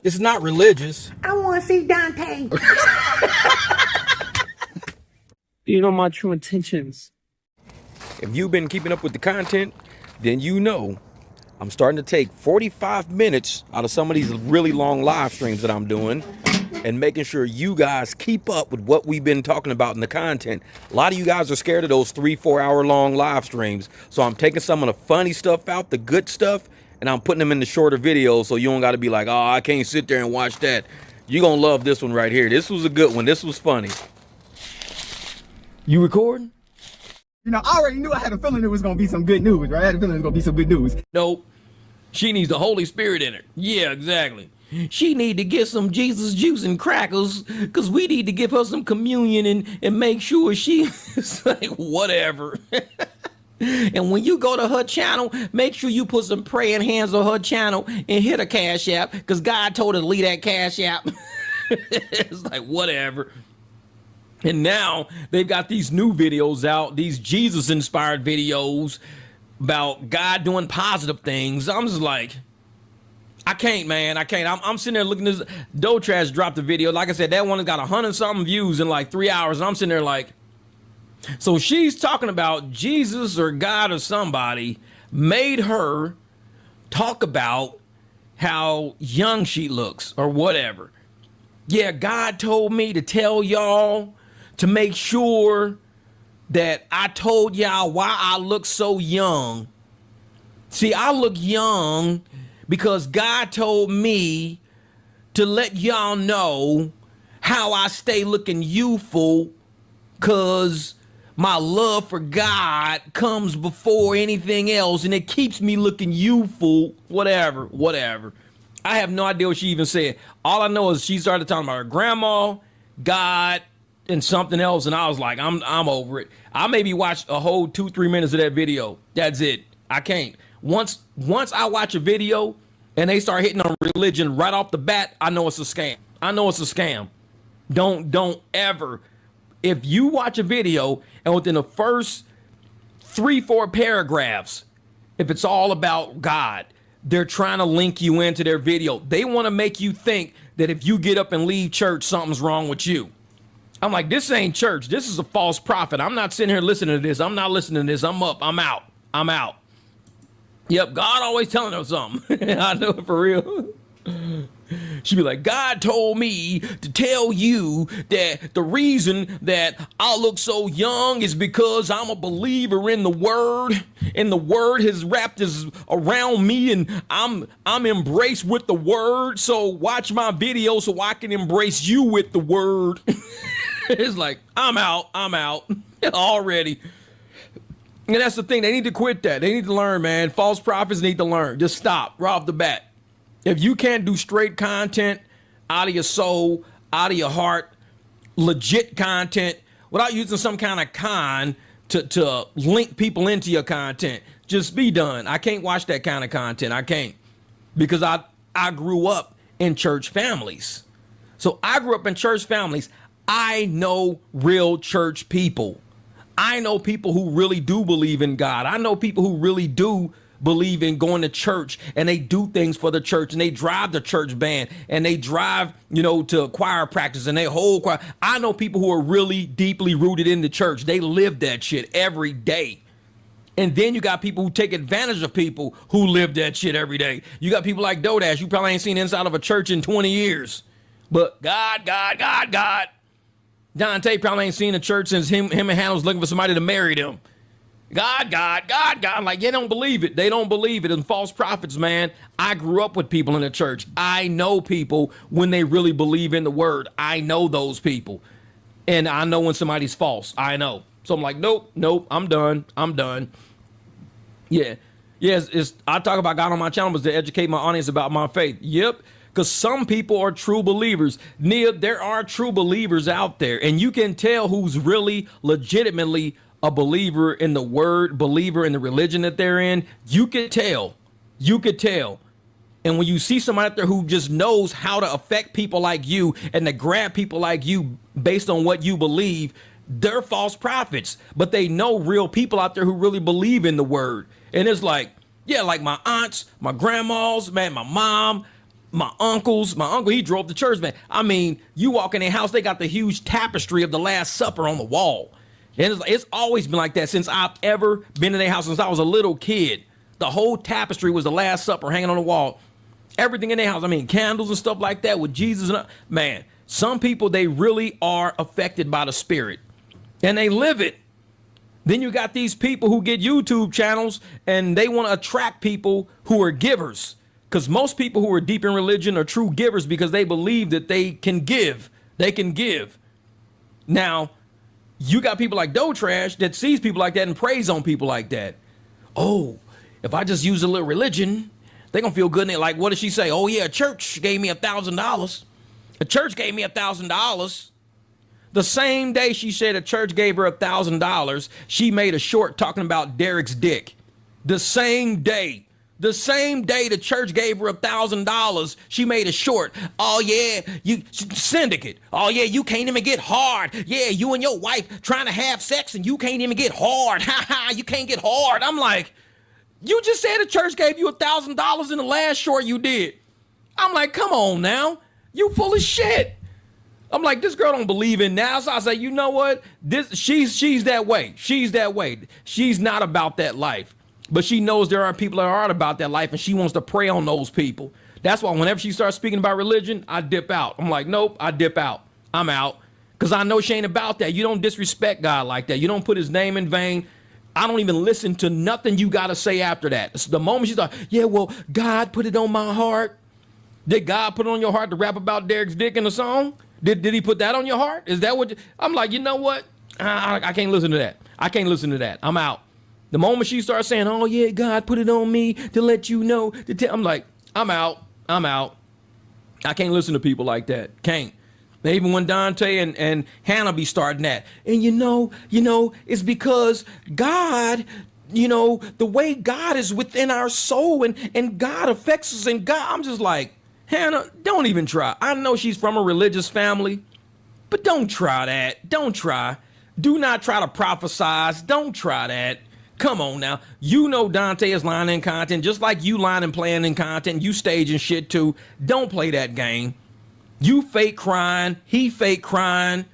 It's not religious. I want to see Dontay. You know my true intentions. If you've been keeping up with the content, then you know I'm starting to take 45 minutes out of some of these really long live streams that I'm doing and making sure you guys keep up with what we've been talking about in the content. A lot of you guys are scared of those 3-4 hour long live streams. So I'm taking some of the funny stuff out, the good stuff, and I'm putting them in the shorter videos so you don't got to be like, oh, I can't sit there and watch that. You're going to love this one right here. This was a good one. This was funny. You recording? You know, I already knew I had a feeling it was going to be some good news, right? I had a feeling it was going to be some good news. Nope. She needs the Holy Spirit in her. Yeah, exactly. She need to get some Jesus juice and crackers because we need to give her some communion and make sure she's like, whatever. And when you go to her channel, make sure you put some praying hands on her channel and hit a Cash App because God told her to leave that Cash App. It's like, whatever. And now they've got these new videos out, these Jesus-inspired videos about God doing positive things. I'm just like, I can't, man. I can't. I'm sitting there looking at this. Doe Trash dropped a video. Like I said, that one has got 100-something views in like 3 hours. And I'm sitting there like, so she's talking about Jesus or God or somebody made her talk about how young she looks or whatever. Yeah, God told me to tell y'all to make sure that I told y'all why I look so young. See, I look young because God told me to let y'all know how I stay looking youthful because my love for God comes before anything else and it keeps me looking youthful, whatever. I have no idea what she even said. All I know is she started talking about her grandma, God, and something else, and I was like, I'm over it. I maybe watched a whole 2-3 minutes of that video. That's it. I can't. Once I watch a video and they start hitting on religion right off the bat, I know it's a scam. I know it's a scam. Don't ever. If you watch a video and within the first 3-4 paragraphs, if it's all about God, they're trying to link you into their video. They want to make you think that if you get up and leave church, something's wrong with you. I'm like, this ain't church. This is a false prophet. I'm not sitting here listening to this. I'm not listening to this. I'm up. I'm out. I'm out. Yep, God always telling her something. I know it for real. She'd be like, God told me to tell you that the reason that I look so young is because I'm a believer in the word, and the word has wrapped us around me, and I'm embraced with the word. So watch my video so I can embrace you with the word. It's like, I'm out already. And that's the thing. They need to quit that. They need to learn, man. False prophets need to learn. Just stop right off the bat. If you can't do straight content out of your soul, out of your heart, legit content, without using some kind of con to link people into your content, just be done. I can't watch that kind of content. I can't. Because I grew up in church families. So I grew up in church families. I know real church people. I know people who really do believe in God. I know people who really do believe in going to church, and they do things for the church, and they drive the church band, and they drive, to choir practice, and they whole choir. I know people who are really deeply rooted in the church. They live that shit every day. And then you got people who take advantage of people who live that shit every day. You got people like Dodash. You probably ain't seen inside of a church in 20 years. But God. Dontay probably ain't seen a church since him and Hannah was looking for somebody to marry them. God. I'm like, they don't believe it. They don't believe it. And false prophets, man. I grew up with people in the church. I know people when they really believe in the word. I know those people. And I know when somebody's false. I know. So I'm like, nope. I'm done. Yeah. Yes, I talk about God on my channel was to educate my audience about my faith. Yep. Because some people are true believers. Nia, there are true believers out there. And you can tell who's really legitimately a believer in the word, believer in the religion that they're in. You could tell. And when you see somebody out there who just knows how to affect people like you and to grab people like you based on what you believe, they're false prophets. But they know real people out there who really believe in the word. And it's like, yeah, like my aunts, my grandmas, man, my mom, my uncle, he drove the church van. I mean, you walk in their house, they got the huge tapestry of the Last Supper on the wall. And it's always been like that since I've ever been in their house, since I was a little kid. The whole tapestry was the Last Supper hanging on the wall. Everything in their house, I mean, candles and stuff like that with Jesus. Man, some people, they really are affected by the Spirit. And they live it. Then you got these people who get YouTube channels and they want to attract people who are givers. Because most people who are deep in religion are true givers because they believe that they can give. They can give. Now, you got people like Doe Trash that sees people like that and preys on people like that. Oh, if I just use a little religion, they gonna feel good. And like, what does she say? Oh yeah, a church gave me $1,000. A church gave me $1,000. The same day she said a church gave her $1,000, she made a short talking about Derek's dick. The same day the church gave her $1,000, she made a short. Oh yeah, you syndicate. Oh yeah, you can't even get hard. Yeah, you and your wife trying to have sex and you can't even get hard. Ha ha, you can't get hard. I'm like, you just said the church gave you $1,000 in the last short you did. I'm like, come on now, you full of shit. I'm like, this girl don't believe in now. So I say, you know what? She's that way. She's that way. She's not about that life. But she knows there are people that are about that life, and she wants to prey on those people. That's why whenever she starts speaking about religion, I dip out. I'm like, nope, I dip out. I'm out. Because I know she ain't about that. You don't disrespect God like that. You don't put his name in vain. I don't even listen to nothing you got to say after that. The moment she starts, yeah, well, God put it on my heart. Did God put it on your heart to rap about Derek's dick in a song? Did he put that on your heart? Is that what? I'm like, you know what? I can't listen to that. I can't listen to that. I'm out. The moment she starts saying, oh, yeah, God put it on me to let you know. I'm like, I'm out. I'm out. I can't listen to people like that. Can't. Even when Dontay and Hannah be starting that. And you know, it's because God, the way God is within our soul and God affects us and God, I'm just like, Hannah, don't even try. I know she's from a religious family, but don't try that. Don't try. Do not try to prophesize. Don't try that. Come on now. You know Dontay is lying in content, just like you lying and playing in content. You staging shit too. Don't play that game. You fake crying. He fake crying.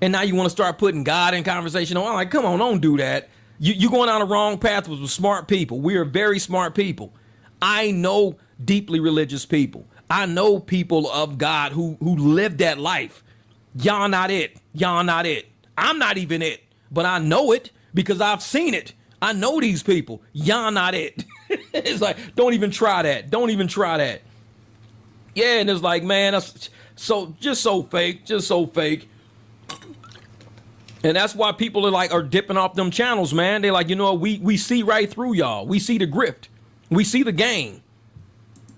And now you want to start putting God in conversation. I'm like, come on, don't do that. You're going down the wrong path with smart people. We are very smart people. I know deeply religious people. I know people of God who live that life. Y'all not it. Y'all not it. I'm not even it. But I know it because I've seen it. I know these people. Y'all not it. It's like, don't even try that. Don't even try that. Yeah, and it's like, man, that's just so fake. Just so fake. And that's why people are dipping off them channels, man. They like, we see right through y'all. We see the grift. We see the game.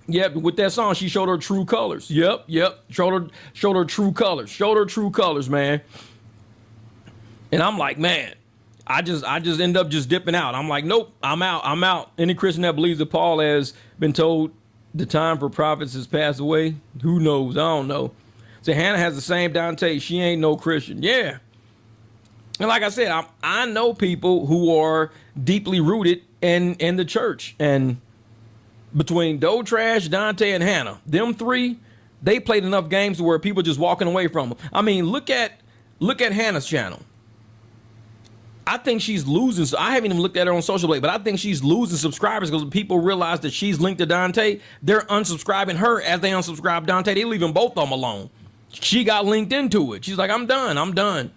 Yep, with that song, she showed her true colors. Yep. Showed her true colors. Showed her true colors, man. And I'm like, man, I just end up just dipping out. I'm like, nope, I'm out. Any Christian that believes that Paul has been told the time for prophets has passed away, who knows? I don't know. So Hannah has the same Dontay. She ain't no Christian. Yeah. And like I said, I know people who are deeply rooted in the church. And between Doe Trash, Dontay, and Hannah, them three, they played enough games where people just walking away from them. I mean, look at Hannah's channel. I think she's losing. So I haven't even looked at her on social blade, but I think she's losing subscribers because people realize that she's linked to Dontay. They're unsubscribing her as they unsubscribe Dontay. They leaving both of them alone. She got linked into it. She's like, I'm done.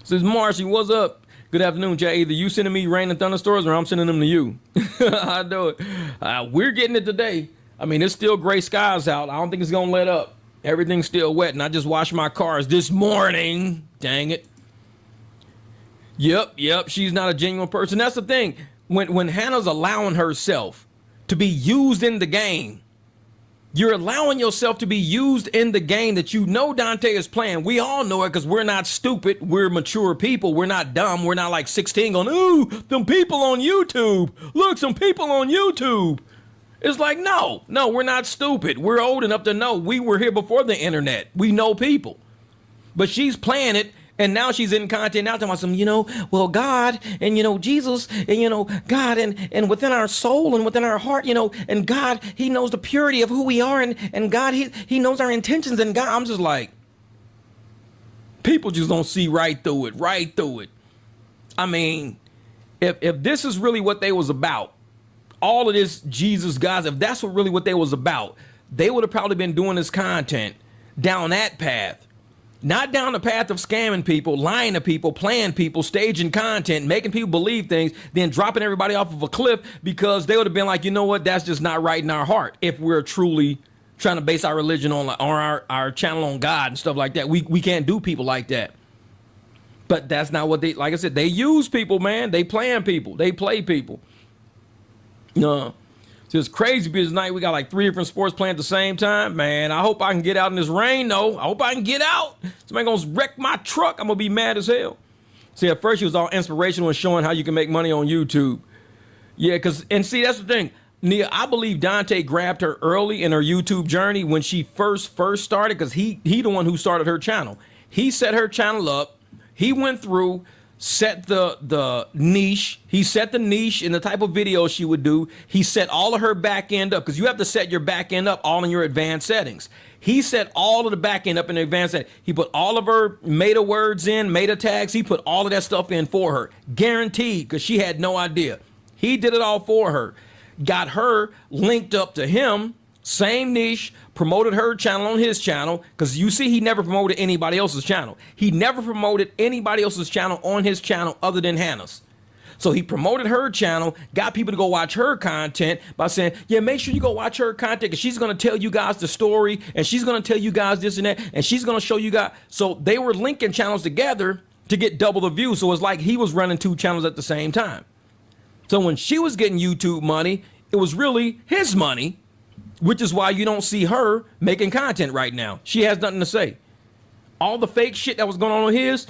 Says Marcy, what's up? Good afternoon, Jay. Either you sending me rain and thunderstorms or I'm sending them to you. I do it. We're getting it today. I mean, it's still gray skies out. I don't think it's going to let up. Everything's still wet, and I just washed my cars this morning. Dang it. Yep. She's not a genuine person. That's the thing. When Hannah's allowing herself to be used in the game, you're allowing yourself to be used in the game that you know Dontay is playing. We all know it because we're not stupid. We're mature people. We're not dumb. We're not like 16 going, ooh, them people on YouTube. Look, some people on YouTube. It's like, no, we're not stupid. We're old enough to know we were here before the internet. We know people. But she's playing it And now she's in content now talking about some, well, God and, Jesus and, God and within our soul and within our heart, and God, he knows the purity of who we are. And God, he knows our intentions. And God, I'm just like, people just don't see right through it. I mean, if this is really what they was about, all of this Jesus, guys, if that's what they was about, they would have probably been doing this content down that path. Not down the path of scamming people, lying to people, playing people, staging content, making people believe things, then dropping everybody off of a cliff, because they would have been like, you know what, that's just not right in our heart. If we're truly trying to base our religion on our channel on God and stuff like that, we can't do people like that. But that's not what like I said, they use people, man. They plan people. They play people. No. It's crazy because tonight we got like 3 different sports playing at the same time. Man, I hope I can get out in this rain, though. I hope I can get out. Somebody gonna wreck my truck. I'm gonna be mad as hell. See, at first she was all inspirational and showing how you can make money on YouTube. Yeah, and see, that's the thing. Nia, I believe Dontay grabbed her early in her YouTube journey when she first started, because he the one who started her channel. He set her channel up. He went through, set the niche. He set the niche in the type of videos she would do. He set all of her back end up, because you have to set your back end up all in your advanced settings. He set all of the back end up in the advanced settings. He put all of her meta words in, meta tags. He put all of that stuff in for her. Guaranteed, because she had no idea. He did it all for her. Got her linked up to him. Same niche, promoted her channel on his channel, because you see he never promoted anybody else's channel. He never promoted anybody else's channel on his channel other than Hannah's. So he promoted her channel, got people to go watch her content by saying, yeah, make sure you go watch her content, because she's going to tell you guys the story, and she's going to tell you guys this and that, and she's going to show you guys. So they were linking channels together to get double the views. So it's like he was running 2 channels at the same time. So when she was getting YouTube money, it was really his money, which is why you don't see her making content right now. She has nothing to say. All the fake shit that was going on with his,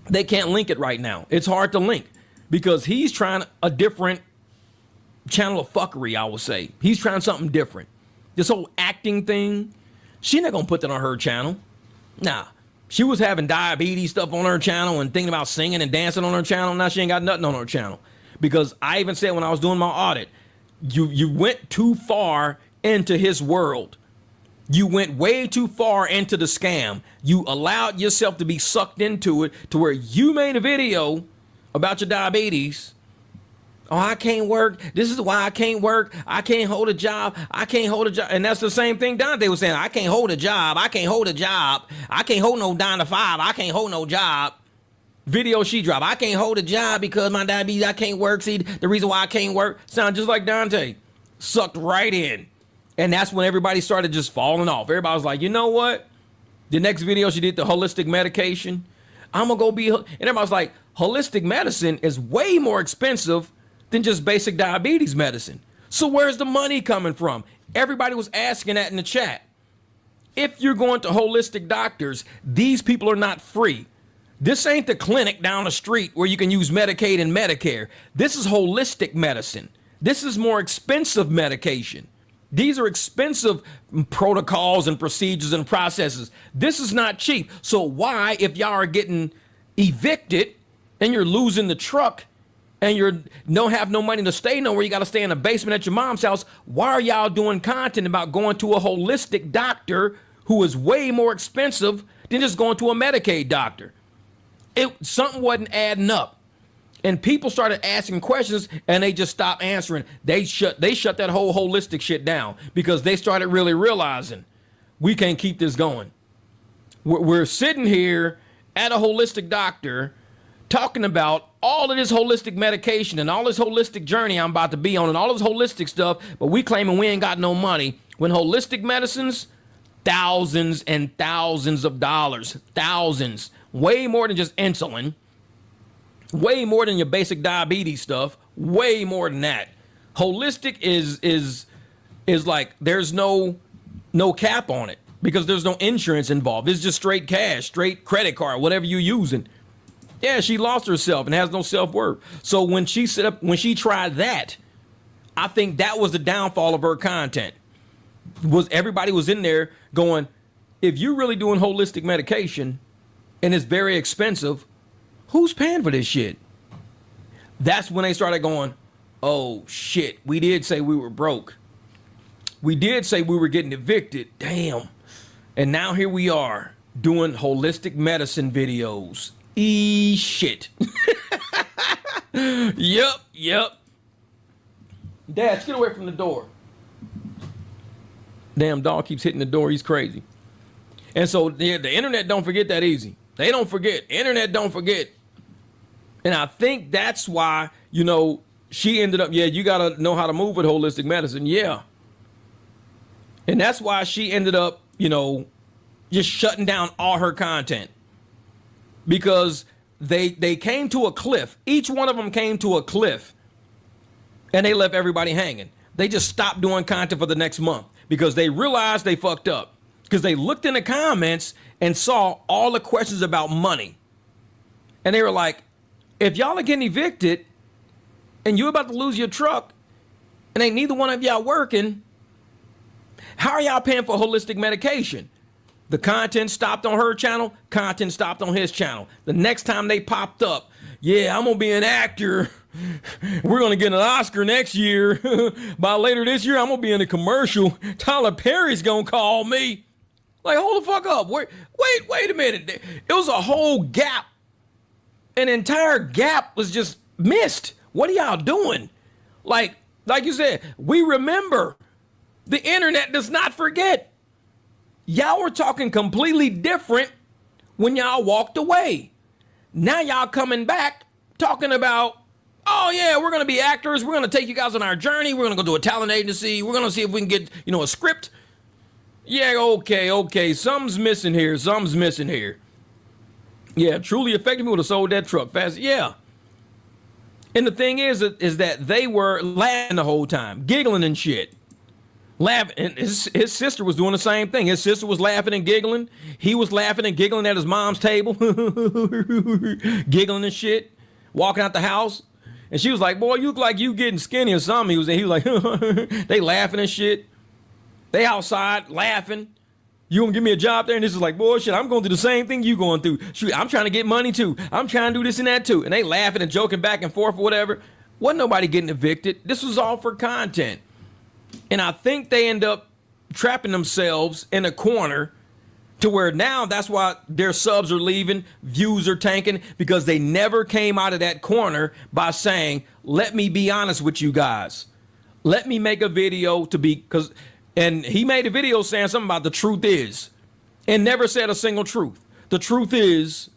they can't link it right now. It's hard to link because he's trying a different channel of fuckery, I would say. He's trying something different. This whole acting thing, she not going to put that on her channel. Nah. She was having diabetes stuff on her channel and thinking about singing and dancing on her channel. Now she ain't got nothing on her channel. Because I even said when I was doing my audit, you went too far into his world. You went way too far into the scam. You allowed yourself to be sucked into it to where you made a video about your diabetes. Oh, I can't work. This is why I can't work. I can't hold a job. I can't hold a job. And that's the same thing Dontay was saying. I can't hold a job. I can't hold a job. I can't hold no 9 to 5. I can't hold no job. Video she dropped. I can't hold a job because my diabetes. I can't work. See, the reason why I can't work sound just like Dontay. Sucked right in. And that's when everybody started just falling off. Everybody was like, you know what? The next video she did, the holistic medication. I'm going to go be. And everybody's like, holistic medicine is way more expensive than just basic diabetes medicine. So where's the money coming from? Everybody was asking that in the chat. If you're going to holistic doctors, these people are not free. This ain't the clinic down the street where you can use Medicaid and Medicare. This is holistic medicine. This is more expensive medication. These are expensive protocols and procedures and processes. This is not cheap. So why, if y'all are getting evicted and you're losing the truck and you don't have no money to stay nowhere, you got to stay in the basement at your mom's house, why are y'all doing content about going to a holistic doctor who is way more expensive than just going to a Medicaid doctor? Something wasn't adding up. And people started asking questions and they just stopped answering. They shut that whole holistic shit down because they started really realizing we can't keep this going. We're sitting here at a holistic doctor talking about all of this holistic medication and all this holistic journey I'm about to be on and all this holistic stuff, but we claiming we ain't got no money when holistic medicines, thousands and thousands of dollars, thousands, way more than just insulin. Way more than your basic diabetes stuff. Way more than that. Holistic is like there's no cap on it because there's no insurance involved. It's just straight cash, straight credit card, whatever you're using. Yeah, she lost herself and has no self-worth. So when she tried that, I think that was the downfall of her content. Was everybody was in there going, if you're really doing holistic medication, and it's very expensive, who's paying for this shit? That's when they started going, oh shit, we did say we were broke. We did say we were getting evicted. Damn. And now here we are doing holistic medicine videos. Shit. Yep. Dad, get away from the door. Damn dog keeps hitting the door. He's crazy. And so the internet don't forget that easy. They don't forget. Internet don't forget. And I think that's why, you know, she ended up, you got to know how to move with holistic medicine. Yeah. And that's why she ended up, you know, just shutting down all her content. Because they came to a cliff. Each one of them came to a cliff. And they left everybody hanging. They just stopped doing content for the next month. Because they realized they fucked up. Because they looked in the comments and saw all the questions about money. And they were like, if y'all are getting evicted and you're about to lose your truck and ain't neither one of y'all working, how are y'all paying for holistic medication? The content stopped on her channel, content stopped on his channel. The next time they popped up, yeah, I'm going to be an actor. We're going to get an Oscar next year. By later this year, I'm going to be in a commercial. Tyler Perry's going to call me. Like, hold the fuck up. Wait a minute. It was a whole gap. An entire gap was just missed. What are y'all doing? Like you said, we remember. The internet does not forget. Y'all were talking completely different when y'all walked away. Now y'all coming back talking about, oh yeah, we're going to be actors. We're going to take you guys on our journey. We're going to go to a talent agency. We're going to see if we can get, you know, a script. Yeah, okay. Something's missing here. Yeah, truly effective. We would have sold that truck fast. Yeah. And the thing is that they were laughing the whole time, giggling and shit. Laughing. And his sister was doing the same thing. His sister was laughing and giggling. He was laughing and giggling at his mom's table. Giggling and shit. Walking out the house. And she was like, boy, you look like you getting skinny or something. He was like, they laughing and shit. They outside laughing. You gonna give me a job there? And this is like, boy, shit, I'm going through the same thing you going through. Shoot, I'm trying to get money too. I'm trying to do this and that too. And they laughing and joking back and forth or whatever. Wasn't nobody getting evicted. This was all for content. And I think they end up trapping themselves in a corner to where now that's why their subs are leaving, views are tanking, because they never came out of that corner by saying, let me be honest with you guys. Let me make a video and he made a video saying something about the truth is, and never said a single truth. The truth is,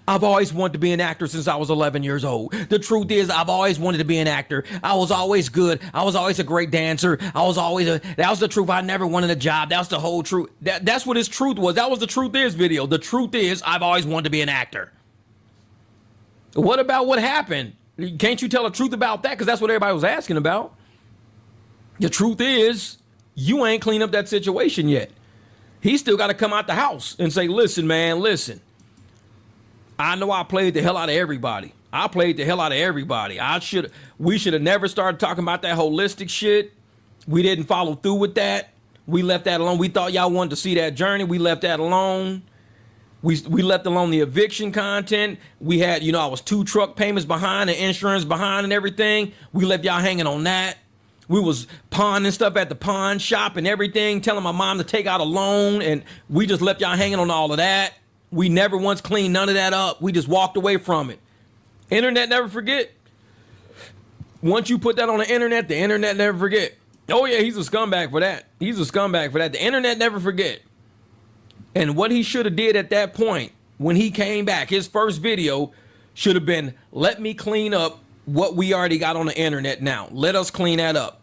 I've always wanted to be an actor since I was 11 years old. The truth is, I've always wanted to be an actor. I was always good. I was always a great dancer. That was the truth. I never wanted a job. That's the whole truth. That's what his truth was. That was the truth is video. The truth is, I've always wanted to be an actor. What about what happened? Can't you tell the truth about that? Because that's what everybody was asking about. The truth is, you ain't cleaned up that situation yet. He still got to come out the house and say, listen, man, listen. I know I played the hell out of everybody. We should have never started talking about that holistic shit. We didn't follow through with that. We left that alone. We thought y'all wanted to see that journey. We left that alone. We left alone the eviction content. We had, I was 2 truck payments behind and insurance behind and everything. We left y'all hanging on that. We was pawning stuff at the pawn shop and everything, telling my mom to take out a loan, and we just left y'all hanging on all of that. We never once cleaned none of that up. We just walked away from it. Internet never forget. Once you put that on the internet never forget. Oh yeah, he's a scumbag for that. The internet never forget. And what he should have did at that point, when he came back, his first video should have been, let me clean up what we already got on the internet now. Let us clean that up.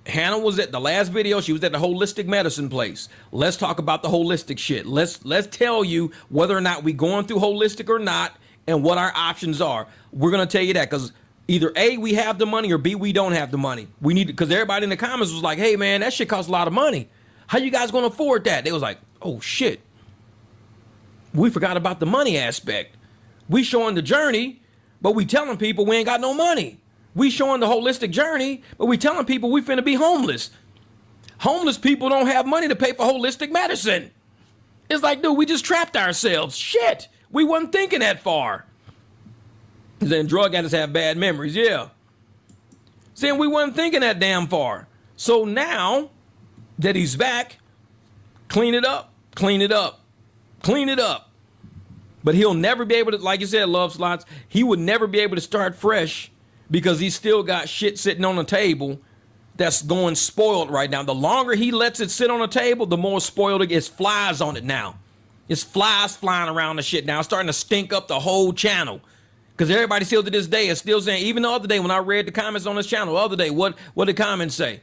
Hannah was at the last video. She was at the holistic medicine place. Let's talk about the holistic shit. Let's tell you whether or not we going through holistic or not and what our options are. We're going to tell you that because either A, we have the money, or B, we don't have the money. We need, because everybody in the comments was like, hey man, that shit costs a lot of money. How you guys going to afford that? They was like, oh shit. We forgot about the money aspect. We showing the journey, but we telling people we ain't got no money. We showing the holistic journey, but we telling people we finna be homeless. Homeless people don't have money to pay for holistic medicine. It's like, dude, we just trapped ourselves. Shit. We wasn't thinking that far. Then drug addicts have bad memories, yeah. Saying we wasn't thinking that damn far. So now that he's back, clean it up, clean it up, clean it up. But he'll never be able to, like you said, Love Slots, he would never be able to start fresh because he's still got shit sitting on the table that's going spoiled right now. The longer he lets it sit on the table, the more spoiled it gets. Flies on it now. It's flies flying around the shit now. It's starting to stink up the whole channel. Because everybody still to this day is still saying, even the other day when I read the comments on this channel, the other day, what did comments say?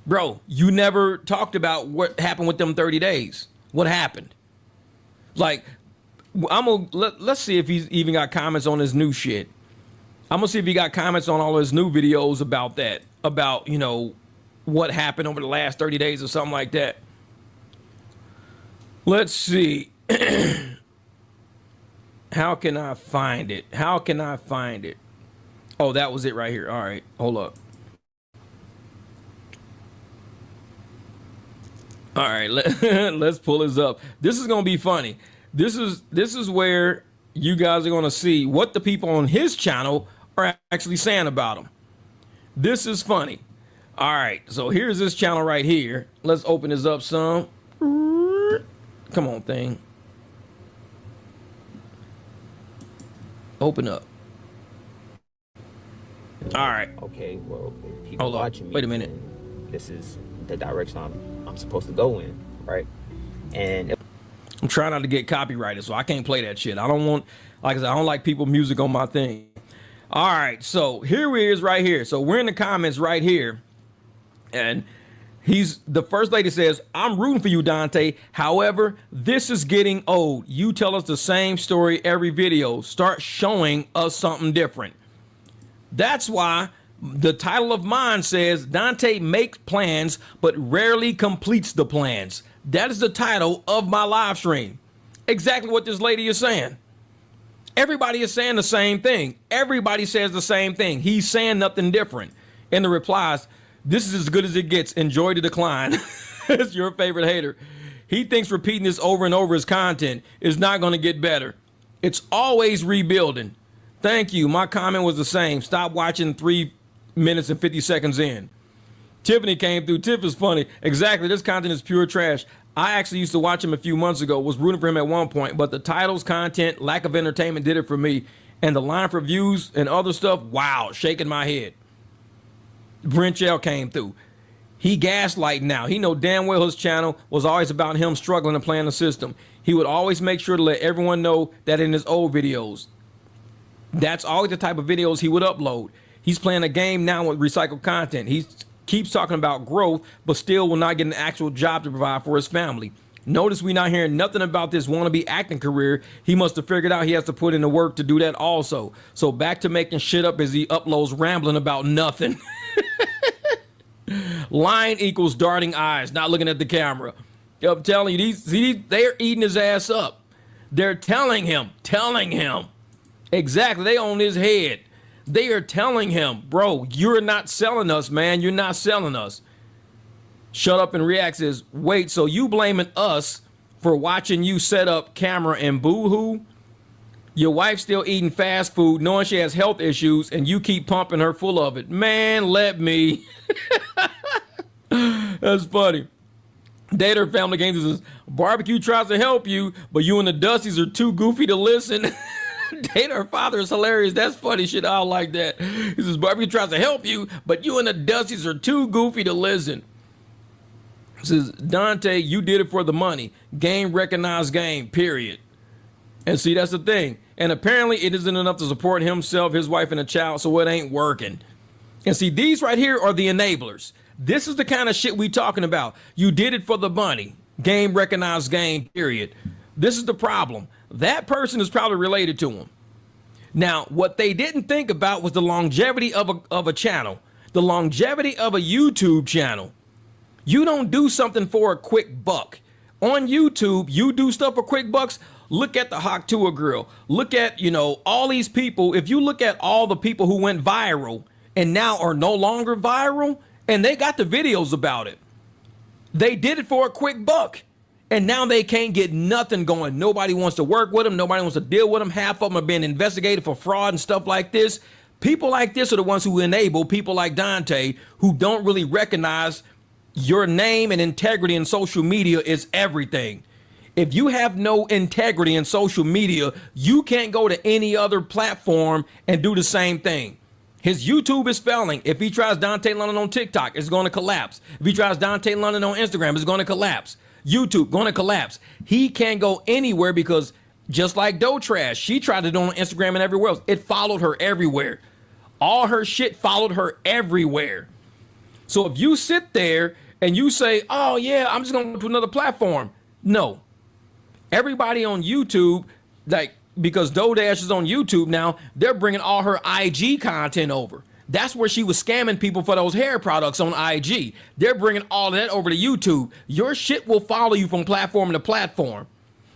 Bro, you never talked about what happened with them 30 days. What happened? Like, let's see if he's even got comments on his new shit. I'm gonna see if he got comments on all his new videos about that, about, you know, what happened over the last 30 days or something like that. Let's see. How can I find it? How can I find it? Oh, that was it right here. All right, hold up. All right, let's pull this up. This is gonna be funny. This is where you guys are gonna see what the people on his channel are actually saying about him. This is funny. All right, so here's this channel right here. Let's open this up some. Come on, thing. Open up. All right. Okay, well, people Hold on. watching me. Wait a minute. This is the direction I'm supposed to go in, right? And I'm trying not to get copyrighted, so I can't play that shit. I don't want, like I said, I don't like people music on my thing. All right, so here he is right here. So we're in the comments right here, and the first lady says, I'm rooting for you, Dontay. However, this is getting old. You tell us the same story every video. Start showing us something different. That's why the title of mine says, Dontay makes plans, but rarely completes the plans. That is the title of my live stream. Exactly what this lady is saying. Everybody is saying the same thing. Everybody says the same thing. He's saying nothing different. In the replies, this is as good as it gets. Enjoy the decline. It's your favorite hater. He thinks repeating this over and over as content is not going to get better. It's always rebuilding. Thank you. My comment was the same. Stop watching 3 minutes and 50 seconds in. Tiffany came through. Tiff is funny. Exactly. This content is pure trash. I actually used to watch him a few months ago, was rooting for him at one point, but the titles, content, lack of entertainment did it for me. And the line for views and other stuff, wow, shaking my head. Brinchell came through. He gaslighting now. He know damn well his channel was always about him struggling to plan the system. He would always make sure to let everyone know that in his old videos. That's always the type of videos he would upload. He's playing a game now with recycled content. He keeps talking about growth, but still will not get an actual job to provide for his family. Notice we not hearing nothing about this wannabe acting career. He must have figured out he has to put in the work to do that also. So back to making shit up as he uploads rambling about nothing. Lying equals darting eyes, not looking at the camera. I'm telling you, they're eating his ass up. They're telling him. Exactly, they on his head. They are telling him, bro, you're not selling us, man. You're not selling us. Shut Up and React says, wait, so you blaming us for watching you set up camera and boo-hoo? Your wife's still eating fast food, knowing she has health issues, and you keep pumping her full of it. Man, let me. That's funny. Dater Family Games says, barbecue tries to help you, but you and the Dusties are too goofy to listen. Data her father is hilarious. That's funny shit. I like that. He says, barbecue tries to help you, but you and the Dusties are too goofy to listen. He says, Dontay, you did it for the money. Game recognized game, period. And see, that's the thing. And apparently it isn't enough to support himself, his wife, and a child, so it ain't working. And see, these right here are the enablers. This is the kind of shit we talking about. You did it for the money. Game recognized game, period. This is the problem. That person is probably related to him. Now, what they didn't think about was the longevity of a channel, the longevity of a YouTube channel. You don't do something for a quick buck. On YouTube, you do stuff for quick bucks. Look at the Hawk Tua girl. Look at, all these people. If you look at all the people who went viral and now are no longer viral, and they got the videos about it, they did it for a quick buck. And now they can't get nothing going. Nobody wants to work with them. Nobody wants to deal with them. Half of them are being investigated for fraud and stuff like this. People like this are the ones who enable people like Dontay, who don't really recognize your name and integrity in social media is everything. If you have no integrity in social media, you can't go to any other platform and do the same thing. His YouTube is failing. If he tries Dontay London on TikTok, it's going to collapse. If he tries Dontay London on Instagram, it's going to collapse. YouTube going to collapse. He can't go anywhere because just like Doe Trash, she tried to do it on Instagram and everywhere else. It followed her everywhere. All her shit followed her everywhere. So if you sit there and you say, oh yeah, I'm just going to go to another platform. No. Everybody on YouTube, like, because DoDash is on YouTube now, they're bringing all her IG content over. That's where she was scamming people for those hair products on IG. They're bringing all of that over to YouTube. Your shit will follow you from platform to platform.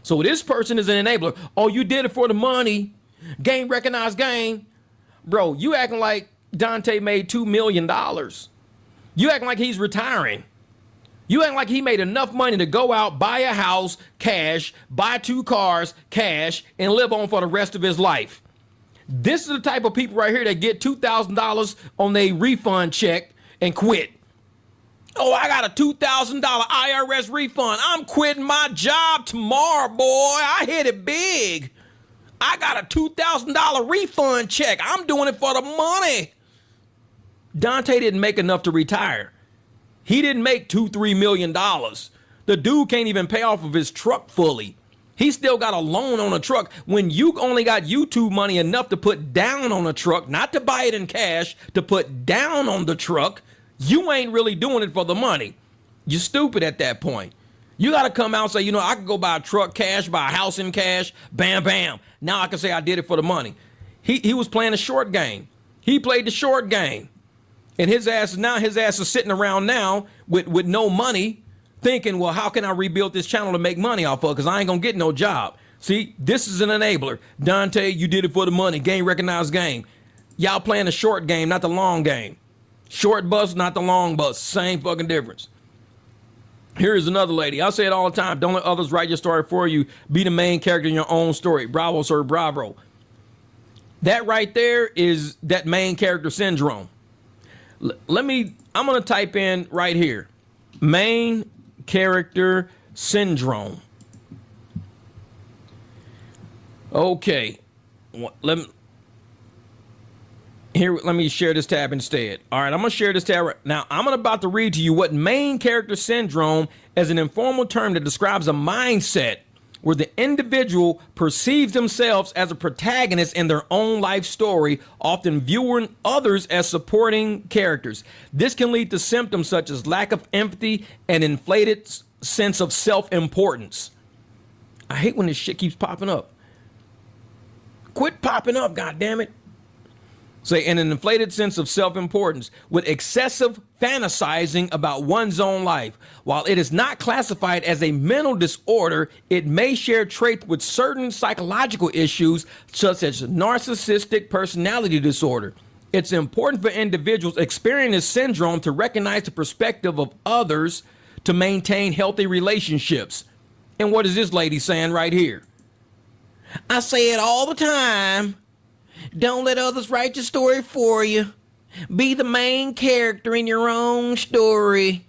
So this person is an enabler. Oh, you did it for the money. Game recognized game. Bro, you acting like Dontay made $2 million. You acting like he's retiring. You acting like he made enough money to go out, buy a house, cash, buy 2 cars, cash, and live on for the rest of his life. This is the type of people right here that get $2,000 on their refund check and quit. Oh, I got a $2,000 IRS refund. I'm quitting my job tomorrow, boy. I hit it big. I got a $2,000 refund check. I'm doing it for the money. Dontay didn't make enough to retire. He didn't make $2-3 million. The dude can't even pay off of his truck fully. He still got a loan on a truck. When you only got YouTube money enough to put down on a truck, not to buy it in cash, to put down on the truck, you ain't really doing it for the money. You're stupid at that point. You got to come out and say, you know, I can go buy a truck cash, buy a house in cash, bam, bam. Now I can say I did it for the money. He was playing a short game. He played the short game. And his ass is sitting around now with no money, thinking, well, how can I rebuild this channel to make money off of? Because I ain't going to get no job. See, this is an enabler. Dontay, you did it for the money. Game recognized game. Y'all playing the short game, not the long game. Short bus, not the long bus. Same fucking difference. Here's another lady. I say it all the time. Don't let others write your story for you. Be the main character in your own story. Bravo, sir. Bravo. That right there is that main character syndrome. I'm going to type in right here. Main character syndrome. Okay. Let me share this tab instead. All right, I'm going to share this tab right now. I'm about to read to you what main character syndrome is, an informal term that describes a mindset where the individual perceives themselves as a protagonist in their own life story, often viewing others as supporting characters. This can lead to symptoms such as lack of empathy and inflated sense of self-importance. I hate when this shit keeps popping up. Quit popping up, goddammit. Say, an inflated sense of self-importance with excessive fantasizing about one's own life. While it is not classified as a mental disorder, it may share traits with certain psychological issues such as narcissistic personality disorder. It's important for individuals experiencing this syndrome to recognize the perspective of others to maintain healthy relationships. And what is this lady saying right here? I say it all the time. Don't let others write your story for you. Be the main character in your own story.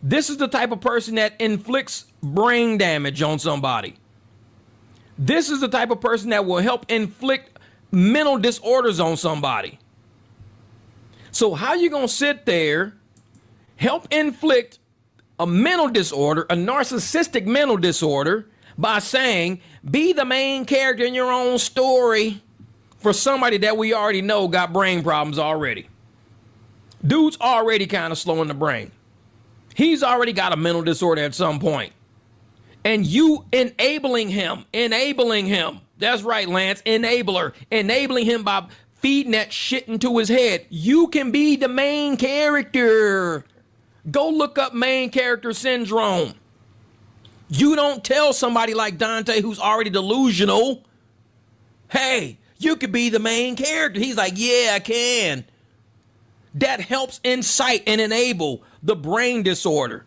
This is the type of person that inflicts brain damage on somebody. This is the type of person that will help inflict mental disorders on somebody. So how you gonna sit there, help inflict a mental disorder, a narcissistic mental disorder, by saying, be the main character in your own story, for somebody that we already know got brain problems already? Dude's already kind of slow in the brain. He's already got a mental disorder at some point. And you enabling him. That's right, Lance, enabler. Enabling him by feeding that shit into his head. You can be the main character. Go look up main character syndrome. You don't tell somebody like Dontay, who's already delusional, hey, you could be the main character. He's like, yeah, I can. That helps incite and enable the brain disorder.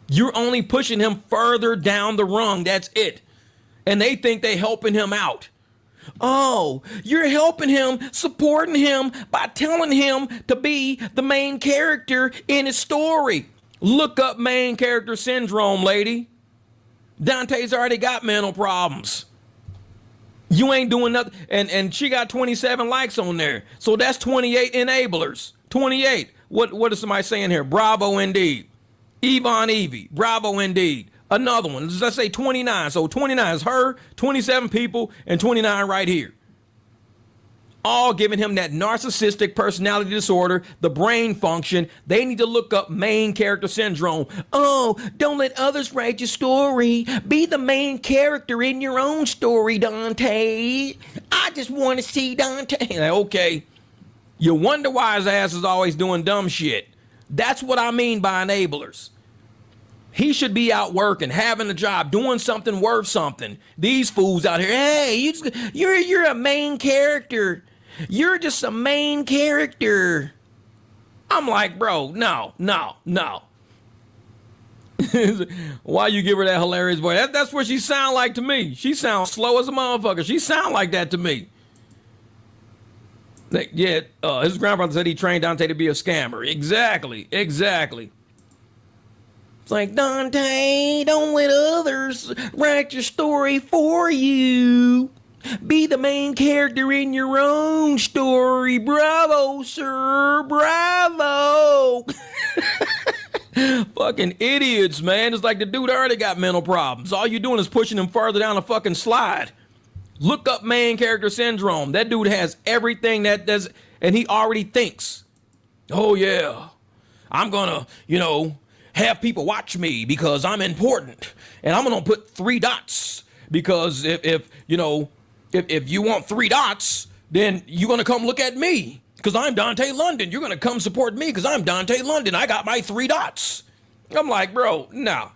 You're only pushing him further down the rung. That's it. And they think they helping him out. Oh, you're helping him, supporting him by telling him to be the main character in his story. Look up main character syndrome, lady. Dontay's already got mental problems. You ain't doing nothing. And she got 27 likes on there. So that's 28 enablers. 28. What is somebody saying here? Bravo indeed. Yvonne Evie. Bravo indeed. Another one. Let's say 29. So 29 is her, 27 people, and 29 right here. All giving him that narcissistic personality disorder, the brain function. They need to look up main character syndrome. Oh, don't let others write your story. Be the main character in your own story, Dontay. I just want to see Dontay. Okay. You wonder why his ass is always doing dumb shit. That's what I mean by enablers. He should be out working, having a job, doing something worth something. These fools out here, hey, you're a main character. You're just a main character. I'm like, bro, no. Why you give her that hilarious voice? That's what she sound like to me. She sounds slow as a motherfucker. She sound like that to me. Yeah, his grandfather said he trained Dontay to be a scammer. Exactly. It's like, Dontay, don't let others write your story for you. Be the main character in your own story. Bravo, sir. Bravo. Fucking idiots, man. It's like the dude already got mental problems. All you're doing is pushing him further down the fucking slide. Look up main character syndrome. That dude has everything that does, and he already thinks, oh yeah, I'm gonna, have people watch me because I'm important, and I'm gonna put 3 dots because if you want 3 dots, then you're gonna come look at me because I'm Dontay London. You're gonna come support me because I'm Dontay London. I got my 3 dots. I'm like, bro, no.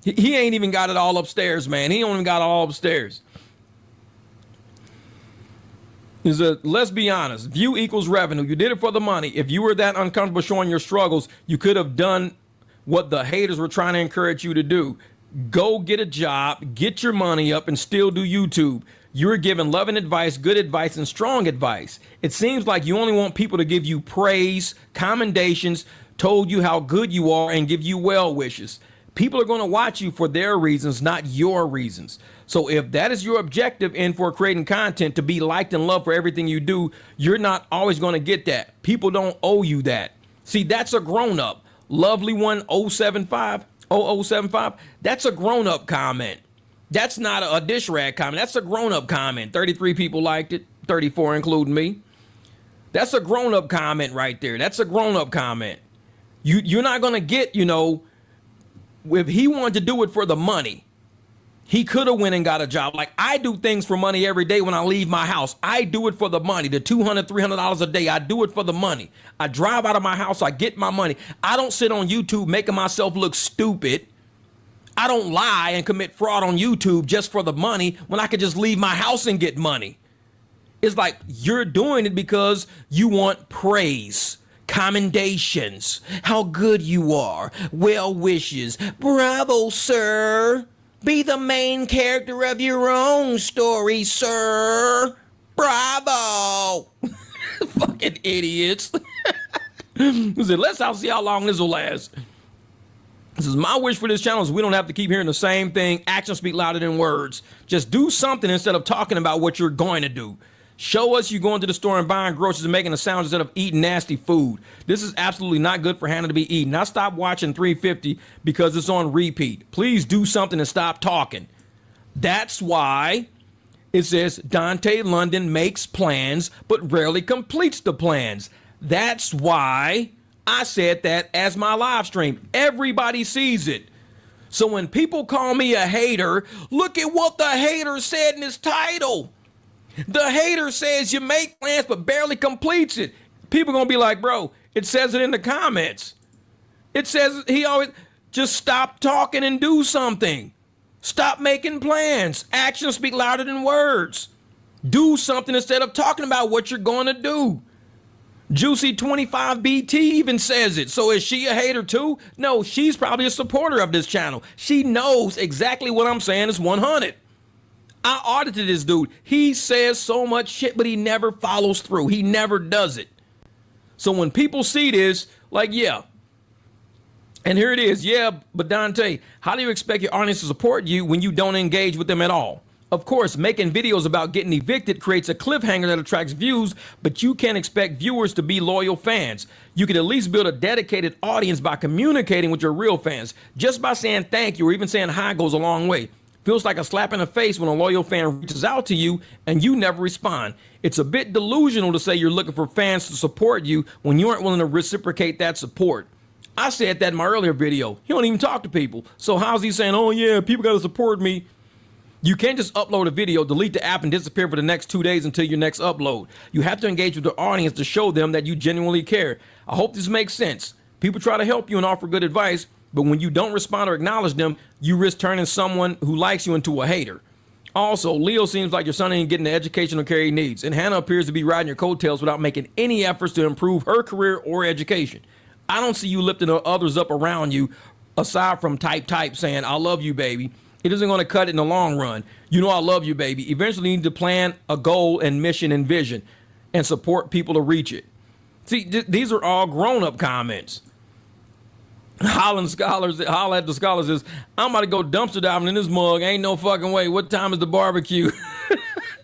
He ain't even got it all upstairs, man. He don't even got it all upstairs. Let's be honest. View equals revenue. You did it for the money. If you were that uncomfortable showing your struggles, you could have done what the haters were trying to encourage you to do. Go get a job, get your money up, and still do YouTube. You're given loving advice, good advice, and strong advice. It seems like you only want people to give you praise, commendations, told you how good you are, and give you well wishes. People are going to watch you for their reasons, not your reasons. So if that is your objective and for creating content to be liked and loved for everything you do, you're not always going to get that. People don't owe you that. See, that's a grown-up. Lovely one 075, that's a grown-up comment. That's not a dish rag comment. That's a grown-up comment. 33 people liked it, 34 including me. That's a grown-up comment right there. That's a grown-up comment. You're not going to get, if he wanted to do it for the money, he could have went and got a job. Like, I do things for money every day when I leave my house. I do it for the money. The $200, $300 a day. I do it for the money. I drive out of my house. I get my money. I don't sit on YouTube making myself look stupid. I don't lie and commit fraud on YouTube just for the money when I could just leave my house and get money. It's like you're doing it because you want praise, commendations, how good you are, well wishes. Bravo, sir. Be the main character of your own story, sir. Bravo. Fucking idiots. Let's see how long this will last. This is my wish for this channel is we don't have to keep hearing the same thing. Actions speak louder than words. Just do something instead of talking about what you're going to do. Show us you going to the store and buying groceries and making a sound instead of eating nasty food. This is absolutely not good for Hannah to be eating. Now stop watching 350 because it's on repeat. Please do something and stop talking. That's why it says Dontay London makes plans but rarely completes the plans. That's why I said that as my live stream. Everybody sees it. So when people call me a hater, look at what the hater said in his title. The hater says you make plans but barely completes it. People gonna be like, bro, it says it in the comments. It says he always, just stop talking and do something. Stop making plans. Actions speak louder than words. Do something instead of talking about what you're gonna do. Juicy 25BT even says it. So is she a hater too? No, she's probably a supporter of this channel. She knows exactly what I'm saying is 100. I audited this dude. He says so much shit, but he never follows through. He never does it. So when people see this, like, yeah. And here it is. Yeah, but Dontay, how do you expect your audience to support you when you don't engage with them at all? Of course, making videos about getting evicted creates a cliffhanger that attracts views, but you can't expect viewers to be loyal fans. You can at least build a dedicated audience by communicating with your real fans. Just by saying thank you or even saying hi goes a long way. Feels like a slap in the face when a loyal fan reaches out to you and you never respond. It's a bit delusional to say you're looking for fans to support you when you aren't willing to reciprocate that support. I said that in my earlier video. He don't even talk to people. So how's he saying, oh yeah, people got to support me? You can't just upload a video, delete the app, and disappear for the next 2 days until your next upload. You have to engage with the audience to show them that you genuinely care. I hope this makes sense. People try to help you and offer good advice, but when you don't respond or acknowledge them, you risk turning someone who likes you into a hater. Also, Leo seems like your son ain't getting the educational care he needs, and Hannah appears to be riding your coattails without making any efforts to improve her career or education. I don't see you lifting others up around you, aside from type saying, I love you, baby. It isn't going to cut it in the long run. You know I love you, baby. Eventually you need to plan a goal and mission and vision and support people to reach it. See, these are all grown-up comments. Holla at the scholars is, I'm about to go dumpster diving in this mug. Ain't no fucking way. What time is the barbecue?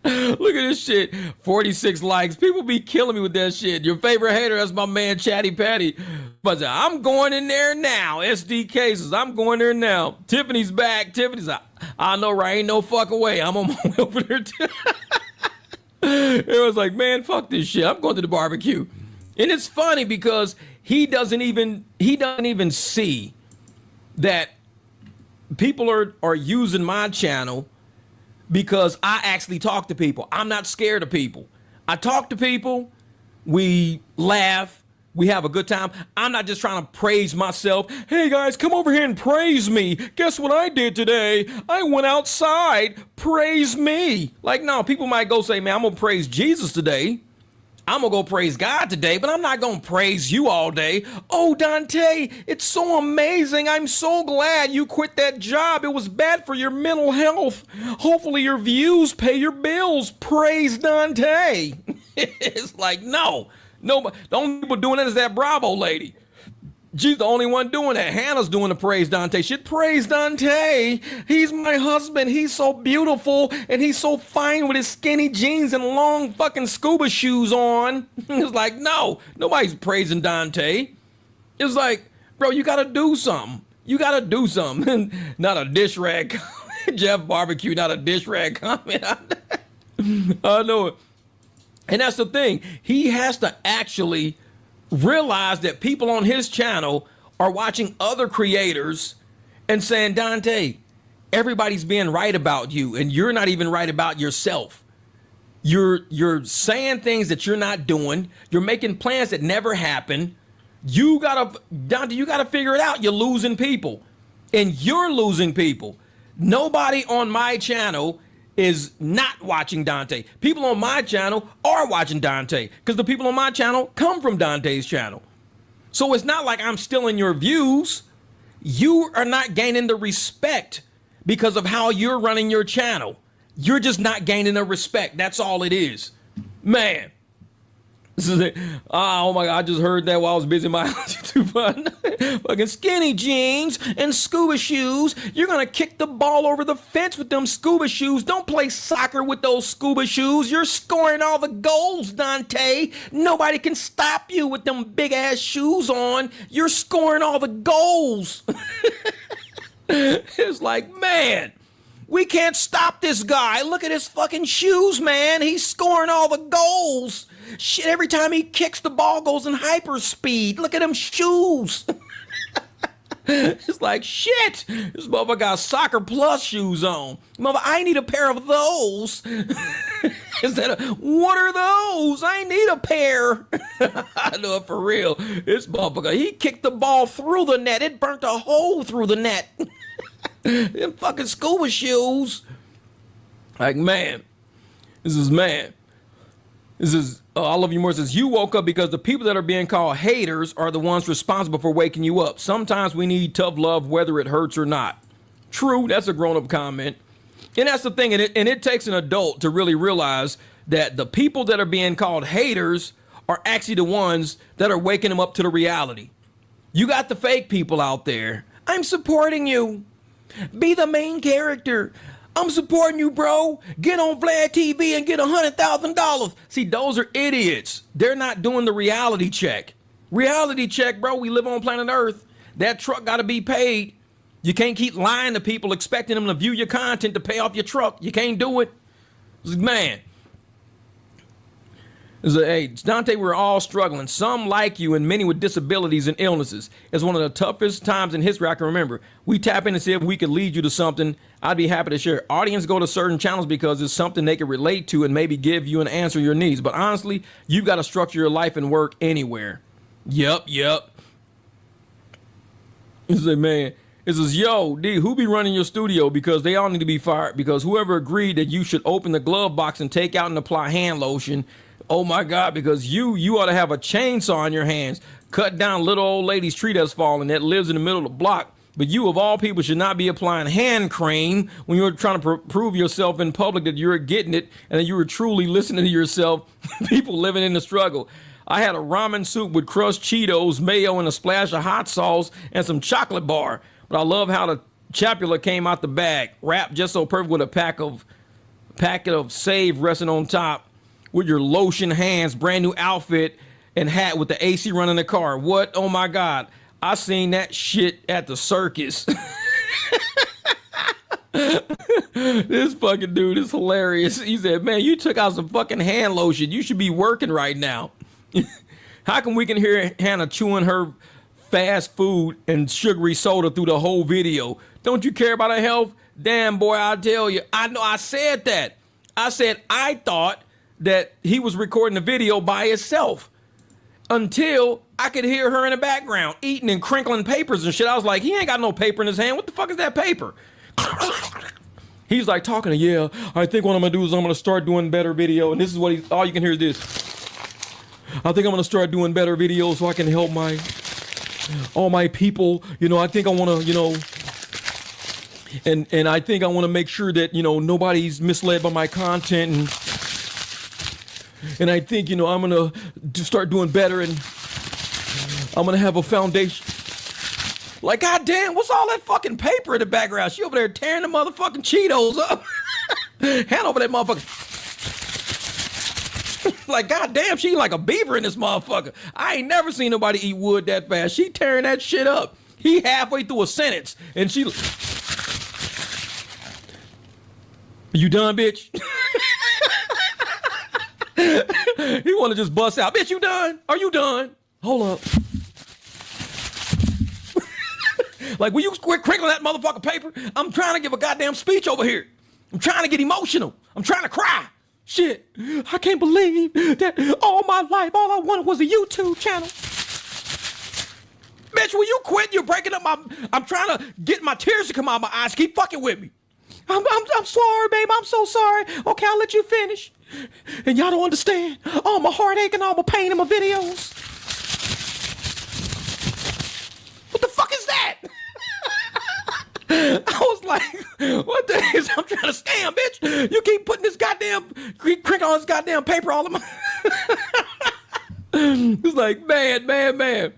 Look at this shit. 46 likes. People be killing me with that shit. Your favorite hater, that's my man Chatty Patty. But I'm going in there now. SD cases. I'm going there now. Tiffany's back. Tiffany's, I know, right? Ain't no fucking way. I'm on my way over there too. It was like, man, fuck this shit. I'm going to the barbecue. And it's funny because he doesn't even see that people are using my channel because I actually talk to people. I'm not scared of people. I talk to people, we laugh, we have a good time. I'm not just trying to praise myself. Hey guys, come over here and praise me. Guess what I did today? I went outside. Praise me. Like, no, people might go say, man, I'm gonna praise Jesus today. I'm gonna go praise God today, but I'm not gonna praise you all day. Oh, Dontay, it's so amazing. I'm so glad you quit that job. It was bad for your mental health. Hopefully your views pay your bills. Praise Dontay. It's like, no. The only people doing that is that Bravo lady. She's the only one doing that. Hannah's doing the praise Dontay shit. Praise Dontay. He's my husband. He's so beautiful and he's so fine with his skinny jeans and long fucking scuba shoes on. It's like, no, nobody's praising Dontay. It's like, bro, you gotta do something. You gotta do something. Not a dish rag comment. Jeff Barbecue, not a dish rag comment. I know it. And that's the thing. He has to actually realize that people on his channel are watching other creators and saying, Dontay, everybody's being right about you and you're not even right about yourself. You're saying things that you're not doing. You're making plans that never happen. Dontay, you gotta figure it out. You're losing people and you're losing people. Nobody on my channel is not watching Dontay. People on my channel are watching Dontay because the people on my channel come from Dontay's channel. So it's not like I'm stealing your views. You are not gaining the respect because of how you're running your channel. You're just not gaining the respect. That's all it is. Man. This is it. Oh my God, I just heard that while I was busy in my YouTube button. Fucking skinny jeans and scuba shoes. You're gonna kick the ball over the fence with them scuba shoes. Don't play soccer with those scuba shoes. You're scoring all the goals, Dontay. Nobody can stop you with them big ass shoes on. You're scoring all the goals. It's like, man, we can't stop this guy. Look at his fucking shoes, man. He's scoring all the goals. Shit, every time he kicks, the ball goes in hyperspeed. Look at them shoes. It's like, shit, this motherfucker got Soccer Plus shoes on. Mother, I need a pair of those. Instead of, what are those? I need a pair. I know it for real. This motherfucker, he kicked the ball through the net. It burnt a hole through the net. Them fucking scuba shoes. Like, man, this is man. This is, I love you more. It says, you woke up because the people that are being called haters are the ones responsible for waking you up. Sometimes we need tough love, whether it hurts or not. True, that's a grown-up comment. And that's the thing, and it takes an adult to really realize that the people that are being called haters are actually the ones that are waking them up to the reality. You got the fake people out there. I'm supporting you. Be the main character. I'm supporting you, bro. Get on Vlad TV and get $100,000. See, those are idiots. They're not doing the reality check. Reality check, bro. We live on planet Earth. That truck got to be paid. You can't keep lying to people, expecting them to view your content to pay off your truck. You can't do it. Man. Hey, Dontay, we're all struggling. Some like you and many with disabilities and illnesses. It's one of the toughest times in history I can remember. We tap in and see if we could lead you to something. I'd be happy to share. Audience go to certain channels because it's something they can relate to and maybe give you an answer to your needs. But honestly, you've got to structure your life and work anywhere. Yep. It's like, man, it says, yo, D, who be running your studio? Because they all need to be fired. Because whoever agreed that you should open the glove box and take out and apply hand lotion, oh my God, because you ought to have a chainsaw in your hands, cut down little old lady's tree that's falling that lives in the middle of the block. But you, of all people, should not be applying hand cream when you're trying to prove yourself in public that you're getting it and that you were truly listening to yourself, people living in the struggle. I had a ramen soup with crushed Cheetos, mayo, and a splash of hot sauce and some chocolate bar. But I love how the chapula came out the bag, wrapped just so perfect with a packet of Save resting on top. With your lotion hands, brand new outfit, and hat with the AC running the car. What? Oh my God. I seen that shit at the circus. This fucking dude is hilarious. He said, man, you took out some fucking hand lotion. You should be working right now. How come we can hear Hannah chewing her fast food and sugary soda through the whole video? Don't you care about her health? Damn, boy, I tell you. I know I said that. I said I thought that he was recording the video by himself until I could hear her in the background eating and crinkling papers and shit. I was like, he ain't got no paper in his hand. What the fuck is that paper? He's like talking to, yeah, I think what I'm gonna do is I'm gonna start doing better video. And this is what all you can hear is this. I think I'm gonna start doing better videos so I can help all my people. You know, I think I wanna, you know, and I think I wanna make sure that, you know, nobody's misled by my content. And I think, you know, I'm going to start doing better and I'm going to have a foundation. Like, goddamn, what's all that fucking paper in the background? She over there tearing the motherfucking Cheetos up. Hand over that motherfucker. Like, goddamn, she like a beaver in this motherfucker. I ain't never seen nobody eat wood that fast. She tearing that shit up. He halfway through a sentence and she... You done, bitch? He want to just bust out. Bitch, you done? Are you done? Hold up. Like, will you quit crinkling that motherfucking paper? I'm trying to give a goddamn speech over here. I'm trying to get emotional. I'm trying to cry. Shit. I can't believe that all my life, all I wanted was a YouTube channel. Bitch, will you quit? You're breaking up I'm trying to get my tears to come out of my eyes. Keep fucking with me. I'm sorry, babe. I'm so sorry. Okay, I'll let you finish. And y'all don't understand all my heartache and all my pain in my videos. What the fuck is that? I was like, what the hell? I'm trying to scam, bitch. You keep putting this goddamn, crinkling on this goddamn paper all of my... It's like, man.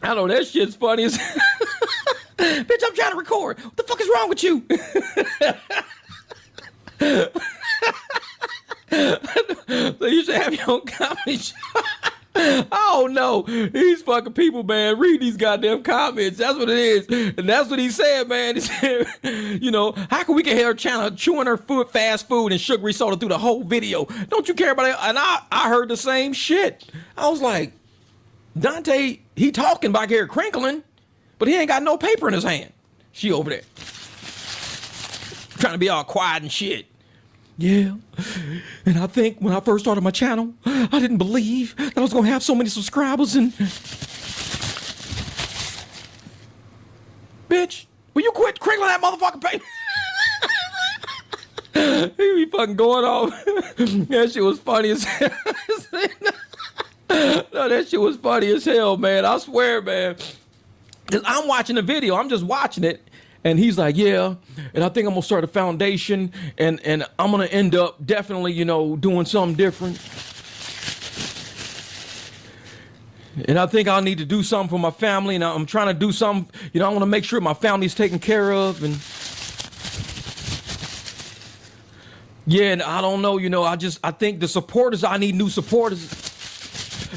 I know that shit's funny as... Bitch, I'm trying to record. What the fuck is wrong with you? So you should have your own comedy show. Oh no, these fucking people, man, read these goddamn comments. That's what it is. And that's what he said, man. He said, you know, how can we get her channel chewing her food, fast food and sugary soda through the whole video? Don't you care about it? And I heard the same shit. I was like, Dontay, he talking back here crinkling, but he ain't got no paper in his hand. She over there trying to be all quiet and shit. Yeah, and I think when I first started my channel, I didn't believe that I was gonna have so many subscribers and... Bitch, will you quit crinkling that motherfucking paper? He be fucking going off. That shit was funny as hell. No, that shit was funny as hell, man. I swear, man. Cause I'm watching the video. I'm just watching it. And he's like, yeah, and I think I'm gonna start a foundation and I'm gonna end up definitely, you know, doing something different. And I think I'll need to do something for my family, and I'm trying to do something, you know, I want to make sure my family's taken care of. And yeah, and I don't know, you know, I think the supporters, I need new supporters.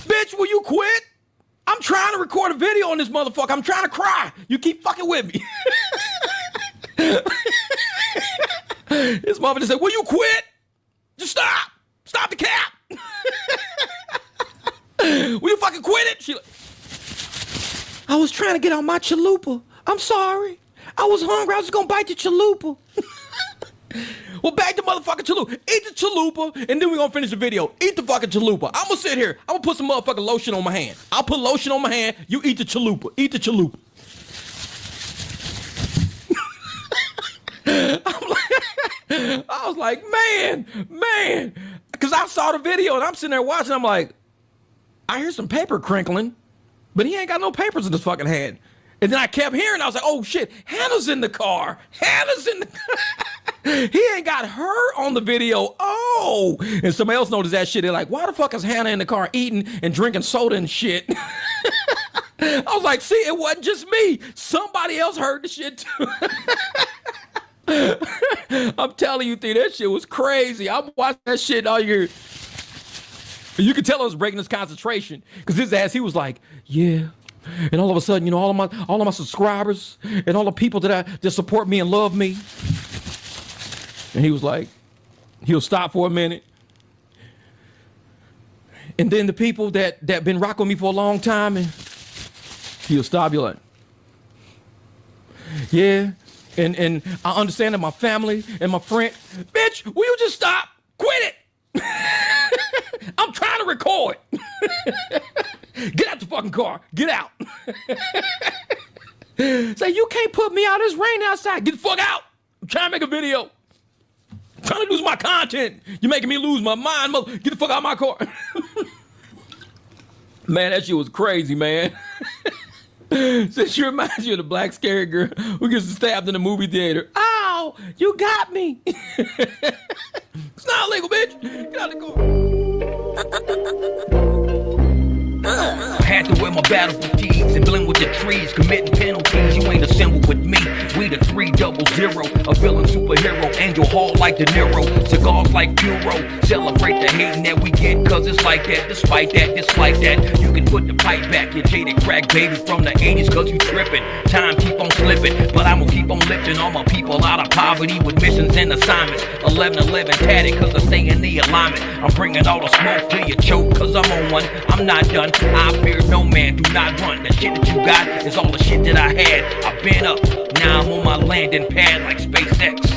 Bitch, will you quit? I'm trying to record a video on this motherfucker. I'm trying to cry. You keep fucking with me. This motherfucker said, will you quit? Just stop. Stop the cap. Will you fucking quit it? She like, I was trying to get on my chalupa. I'm sorry. I was hungry. I was gonna bite the chalupa. Well, bag the motherfucking chalupa. Eat the chalupa, and then we're gonna finish the video. Eat the fucking chalupa. I'm gonna sit here. I'm gonna put some motherfucking lotion on my hand. I'll put lotion on my hand. You eat the chalupa. Eat the chalupa. I was like, man. Because I saw the video, and I'm sitting there watching. I'm like, I hear some paper crinkling, but he ain't got no papers in his fucking hand. And then I kept hearing, I was like, oh shit, Hannah's in the car. Hannah's in the car. He ain't got her on the video. Oh, and somebody else noticed that shit. They're like, why the fuck is Hannah in the car eating and drinking soda and shit? I was like, see, it wasn't just me. Somebody else heard the shit too. I'm telling you, that shit was crazy. I'm watching that shit all year. You could tell I was breaking his concentration because his ass, he was like, yeah. And all of a sudden, you know, all of my subscribers and all the people that support me and love me. And he was like, he'll stop for a minute. And then the people that been rocking with me for a long time, and he'll stop. You're like, yeah. And I understand that my family and my friend, bitch, will you just stop? Quit it. I'm trying to record. Get out the fucking car. Get out. Say, you can't put me out. It's raining outside. Get the fuck out. I'm trying to make a video. I'm trying to lose my content. You're making me lose my mind. Get the fuck out of my car. Man, that shit was crazy, man. Since you remind you of the black scary girl who gets stabbed in the movie theater. Ow, you got me. It's not illegal, bitch. Get out of the car. Had to wear my battle fatigues and blend with the trees, committing penalties. You ain't assembled with me. We the 300, a villain superhero, Angel Hall like De Niro, cigars like Puro. Celebrate the hating that we get, cause it's like that. Despite that, dislike that. You can put the pipe back, you jaded crack baby from the 80s, cause you tripping. Time keep on slipping, but I'm gonna keep on lifting all my people out of poverty with missions and assignments. 11-11 tatted, cause I stay in the alignment. I'm bringing all the smoke till you choke, cause I'm on one. I'm not done. I fear no man, do not run. The shit that you got is all the shit that I had. I've been up, now I'm on my landing pad like SpaceX.